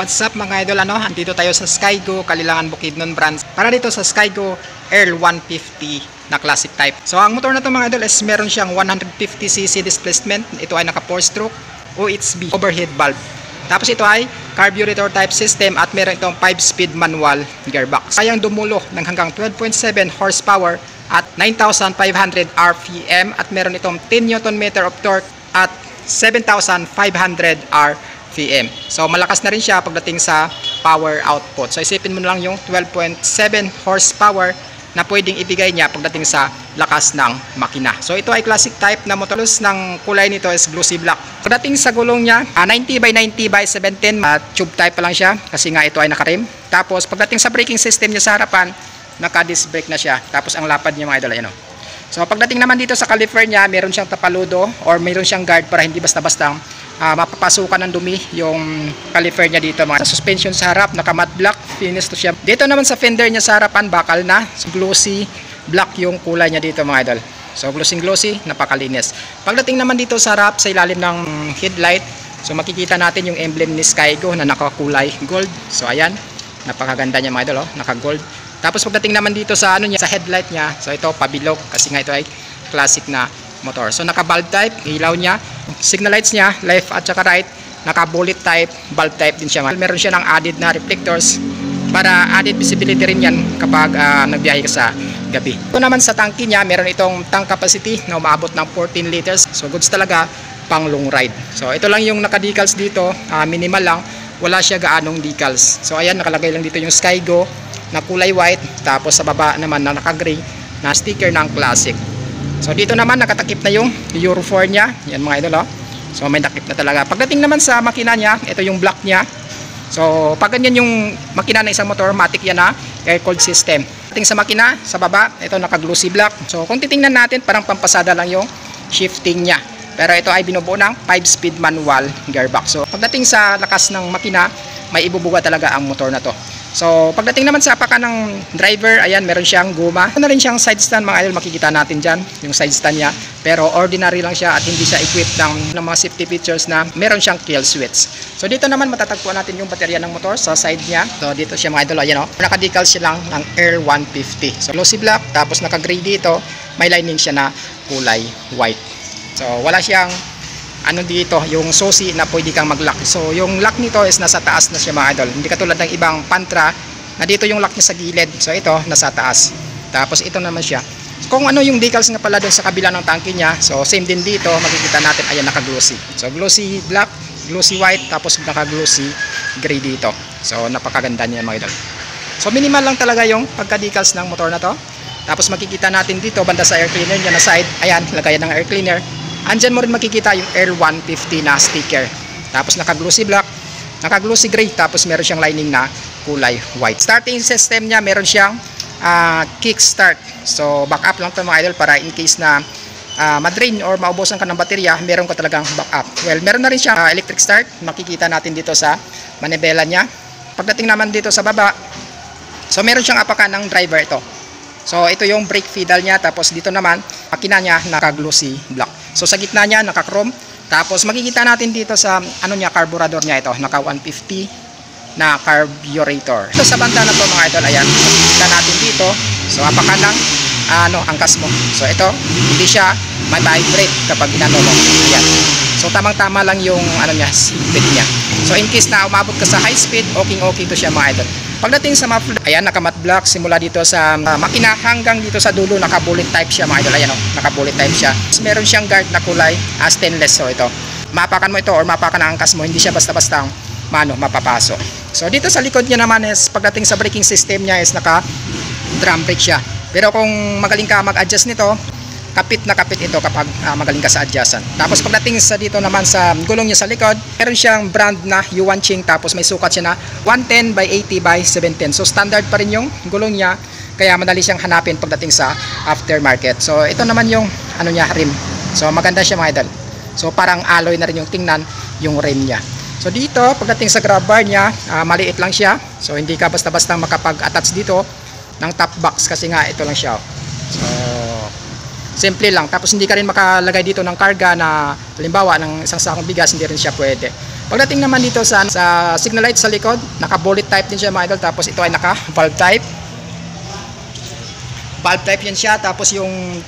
what's up mga idol, andito tayo sa Skygo, Kalilangan, Bukidnon branch para dito sa Skygo Earl 150 na classic type. So ang motor na to mga idol is meron siyang 150cc displacement. Ito ay naka 4-stroke OHB overhead valve. Tapos ito ay carburetor type system at meron itong 5-speed manual gearbox. Kayang dumulo ng hanggang 12.7 horsepower at 9,500 RPM at meron itong 10 Nm of torque at 7,500 RPM. So malakas na rin siya pagdating sa power output. So isipin mo na lang yung 12.7 horsepower na pwedeng ibigay niya pagdating sa lakas ng makina. So ito ay classic type na motor. Ng kulay nito is glossy black. Pagdating sa gulong niya, 90 by 90 by 710, tube type pa lang siya kasi nga ito ay naka-rim. Tapos pagdating sa braking system niya sa harapan, naka-disc brake na siya. Tapos ang lapad niya mga idol, ayan o. So pagdating naman dito sa caliper niya, meron siyang tapaludo or meron siyang guard para hindi basta-bastang mapapasukan ng dumi yung caliper niya dito mga. Sa suspension sa harap, naka matte black finish to siya. Dito naman sa fender niya sa harapan, bakal na. So, glossy black yung kulay niya dito mga idol. So glossy, napakalinis. Pagdating naman dito sa harap, sa ilalim ng headlight, so makikita natin yung emblem ni Skygo na nakakulay gold. So ayan, napakaganda niya mga idol, naka gold. Tapos pagdating naman dito sa sa headlight niya, so ito pabilog kasi nga ito ay classic na motor. So naka bulb type, ilaw niya, signal lights niya, left at saka right, naka bullet type, bulb type din siya. Meron siya ng added na reflectors para added visibility rin yan kapag nagbiyahe ka sa gabi. Ito naman sa tangke niya, meron itong tank capacity na umaabot ng 14 liters. So goods talaga pang long ride. So ito lang yung naka decals dito, minimal lang, wala siya gaanong decals. So ayan, nakalagay lang dito yung Skygo na kulay white, tapos sa baba naman na naka-gray na sticker ng classic. So dito naman nakatakip na yung Euro 4 niya. Yan mga idol. So may takip na talaga. Pagdating naman sa makina niya, ito yung block niya. So pag ganyan yung makina ng isang motor, matic yan na air cooled system. Pagdating sa makina, sa baba, ito naka-glossy black. So kung titingnan natin, parang pampasada lang yung shifting niya. Pero ito ay binubuo ng 5-speed manual gearbox. So pagdating sa lakas ng makina, may ibubuga talaga ang motor na to. So pagdating naman sa apakan ng driver, ayan, meron siyang guma. Meron na rin siyang side stand mga idol, makikita natin dyan yung side stand niya. Pero ordinary lang siya at hindi siya equipped ng mga safety features na meron siyang kill switch. So dito naman matatagpuan natin yung baterya ng motor sa side niya. So dito siya mga idol, ayan o. Naka-decal siya lang ng Earl 150. So glossy black, tapos naka-gray dito, may lining siya na kulay white. So wala siyang dito, yung susi na pwede kang mag-lock. So yung lock nito is nasa taas na siya mga idol. Hindi katulad ng ibang Pantra na dito yung lock niya sa gilid. So ito nasa taas. Tapos ito naman siya. Kung yung decals nga pala doon sa kabila ng tangke niya, so same din dito, makikita natin, ayan, naka-glossy. So glossy black, glossy white, tapos naka-glossy gray dito. So napakaganda niya mga idol. So minimal lang talaga yung pagka-decals ng motor na to. Tapos makikita natin dito banda sa air cleaner niya na side, ayan, lagayan ng air cleaner. Andyan mo rin makikita yung Earl 150 na sticker. Tapos naka-glossy black, naka-glossy gray, tapos meron siyang lining na kulay white. Starting system niya, meron siyang kick start. So backup lang ito mga idol para in case na madrain or maubusan ka ng baterya, meron ka talagang backup. Well, meron na rin siyang electric start. Makikita natin dito sa manibela niya. Pagdating naman dito sa baba, so meron siyang apakan ng driver ito. So ito yung brake pedal niya, tapos dito naman makina niya naka-glossy black. So sa gitna niya naka-chrome. Tapos makikita natin dito sa carburetor niya, ito naka 150 na carburetor. Ito sa banda na to mga idol, ayan, makikita natin dito. So apakan ng angkas mo. So ito hindi siya may-vibrate kapag inano mo. Ayan. So tamang-tama lang yung speed niya. So in case na umabot ka sa high speed, okay to siya mga idol. Pagdating sa muffler, ayan, naka-matte black simula dito sa makina hanggang dito sa dulo, naka-bullet type siya mga idol. Ayan, naka-bullet type siya. Meron siyang guard na kulay stainless. So ito, mapakan mo ito or mapakan ang angkas mo, hindi siya basta-bastang mapapasok. So dito sa likod niya naman is pagdating sa braking system niya is naka-drum brake siya. Pero kung magaling ka mag-adjust nito, kapit na kapit ito kapag magaling ka sa adjustan. Tapos pagdating sa dito naman sa gulong niya sa likod, meron siyang brand na Yuanqing, tapos may sukat siya na 110 by 80 by 710. So standard pa rin yung gulong niya, kaya madali siyang hanapin pagdating sa aftermarket. So ito naman yung rim. So maganda siya mga idol. So parang alloy na rin yung tingnan yung rim niya. So dito pagdating sa grab bar niya, maliit lang siya. So hindi ka basta-basta makapag-attach dito ng top box kasi nga ito lang siya. So simple lang. Tapos hindi ka rin makalagay dito ng karga na halimbawa ng isang sakong bigas, hindi rin siya pwede. Pagdating naman dito sa signal light sa likod, naka-bullet type din siya mga idol. Tapos ito ay naka-valve type. Valve type yan siya. Tapos yung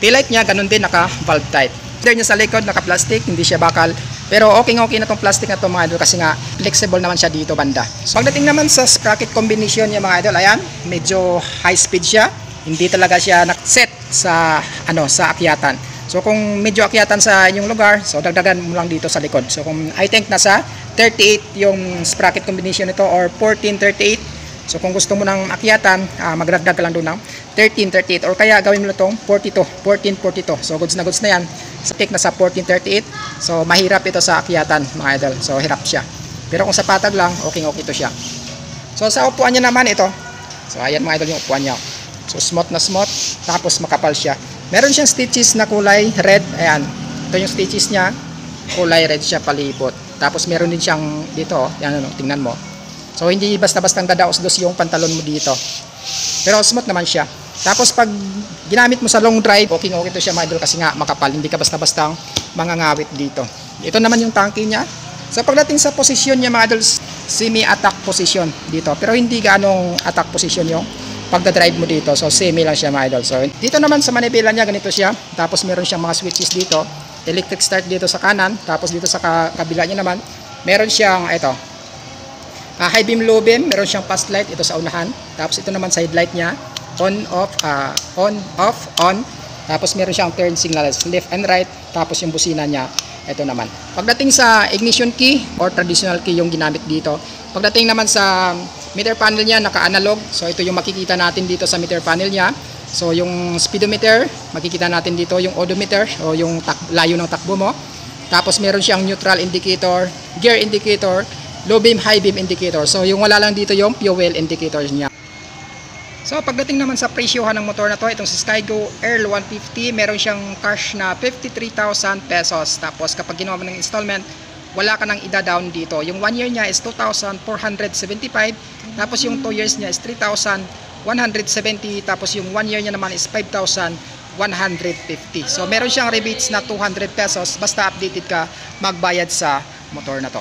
tail light niya, ganun din, naka-valve type. There niya sa likod, naka-plastic, hindi siya bakal. Pero okay na tong plastic na to mga idol kasi nga flexible naman siya dito banda. So, pagdating naman sa sprocket combination niya mga idol, ayan, medyo high speed siya. Hindi talaga siya set sa sa akyatan. So kung medyo akyatan sa inyong lugar, so dagdagan mo lang dito sa likod. So kung I think nasa 38 yung sprocket combination nito or 1438. So kung gusto mo ng akyatan, magdagdag ka lang doon ng 1338 or kaya gawin mo na itong 1442. So goods na yan. Sa take na sa 1438. So mahirap ito sa akyatan mga idol. So hirap siya. Pero kung sa patag lang, okay ito siya. So sa upuan niya naman ito. So ayan mga idol yung upuan niya. So smooth na smooth, tapos makapal siya. Meron siyang stitches na kulay red. Ayan. Ito yung stitches niya. Kulay red siya palibot. Tapos meron din siyang dito, yan tingnan mo. So hindi basta-bastang dadaos-dos yung pantalon mo dito. Pero smooth naman siya. Tapos pag ginamit mo sa long drive, okay ito siya mga idol kasi nga makapal. Hindi ka basta-bastang mangangawit dito. Ito naman yung tangke niya. So pagdating sa posisyon niya mga idol, semi-attack position dito. Pero hindi ganong attack position yung pagdadrive mo dito. So semi lang siya mga idol. So dito naman sa manibela niya, ganito siya. Tapos meron siyang mga switches dito. Electric start dito sa kanan. Tapos dito sa kabila niya naman, meron siyang ito. High beam, low beam. Meron siyang fast light ito sa unahan. Tapos ito naman side light niya. On, off, on, off, on. Tapos meron siyang turn signals left and right. Tapos yung busina niya, ito naman. Pagdating sa ignition key or traditional key yung ginamit dito. Pagdating naman sa meter panel niya, naka-analog. So ito yung makikita natin dito sa meter panel niya. So yung speedometer, makikita natin dito yung odometer o yung layo ng takbo mo. Tapos meron siyang neutral indicator, gear indicator, low beam, high beam indicator. So yung wala lang dito yung fuel indicator niya. So pagdating naman sa presyohan ng motor na to, itong si Skygo Earl 150, meron siyang cash na 53,000 pesos. Tapos kapag ginawa mo ng installment, wala ka nang ida-down dito. Yung 1 year niya is 2,475. Tapos yung 2 years niya is 3,170. Tapos yung 1 year niya naman is 5,150. So meron siyang rebates na 200 pesos. Basta updated ka magbayad sa motor na to.